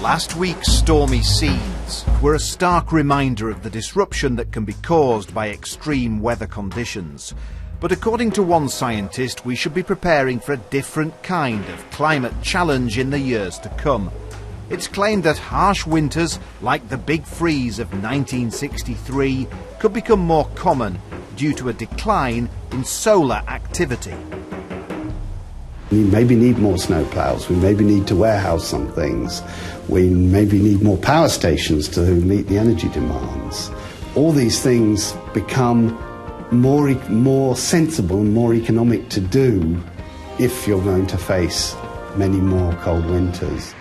Last week's stormy scenes were a stark reminder of the disruption that can be caused by extreme weather conditions. But according to one scientist, we should be preparing for a different kind of climate challenge in the years to come. It's claimed that harsh winters, like the big freeze of 1963, could become more common due to a decline in solar activity. We maybe need more snowplows, we maybe need to warehouse some things, we maybe need more power stations to meet the energy demands. All these things become more sensible and more economic to do if you're going to face many more cold winters.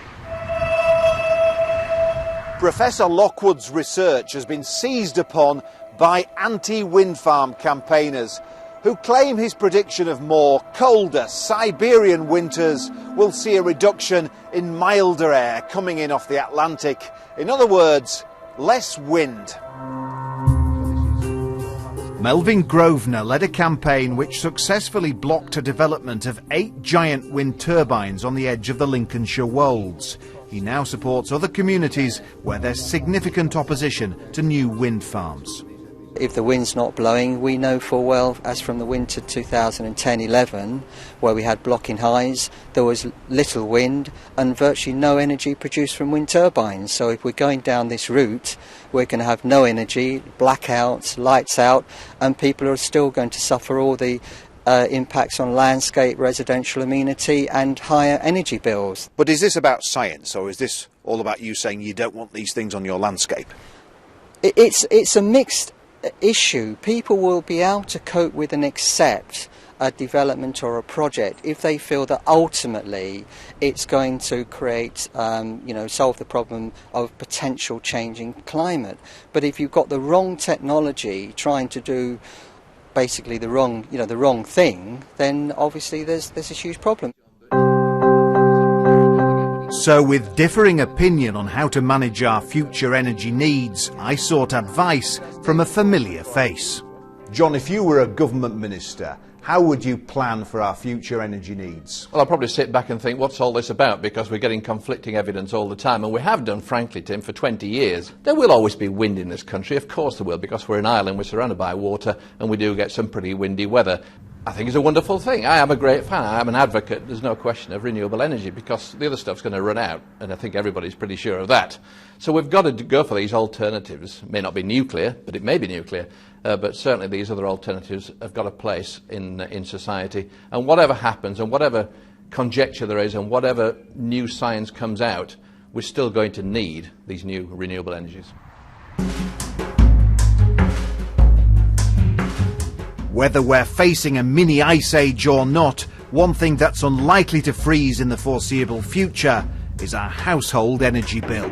Professor Lockwood's research has been seized upon by anti-wind farm campaigners who claim his prediction of more colder Siberian winters will see a reduction in milder air coming in off the Atlantic. In other words, less wind. Melvin Grosvenor led a campaign which successfully blocked a development of 8 giant wind turbines on the edge of the Lincolnshire wolds. He now supports other communities where there's significant opposition to new wind farms. If the wind's not blowing, we know full well, as from the winter 2010-11, where we had blocking highs, there was little wind and virtually no energy produced from wind turbines. So if we're going down this route, we're going to have no energy, blackouts, lights out, and people are still going to suffer all the impacts on landscape, residential amenity and higher energy bills. But is this about science, or is this all about you saying you don't want these things on your landscape? It's a mixed issue. People will be able to cope with and accept a development or a project if they feel that ultimately it's going to create, solve the problem of potential changing climate. But if you've got the wrong technology trying to do basically the wrong thing, then obviously there's a huge problem. So with differing opinion on how to manage our future energy needs, I sought advice from a familiar face. John, if you were a government minister, how would you plan for our future energy needs? Well, I'll probably sit back and think, what's all this about? Because we're getting conflicting evidence all the time, and we have done, frankly, Tim, for 20 years. There will always be wind in this country, of course there will, because we're an island, we're surrounded by water, and we do get some pretty windy weather. I think it's a wonderful thing. I am a great fan. I am an advocate, there's no question, of renewable energy, because the other stuff's going to run out, and I think everybody's pretty sure of that. So we've got to go for these alternatives. It may not be nuclear, but it may be nuclear. But certainly these other alternatives have got a place in society. And whatever happens, and whatever conjecture there is, and whatever new science comes out, we're still going to need these new renewable energies. Whether we're facing a mini ice age or not, one thing that's unlikely to freeze in the foreseeable future is our household energy bill.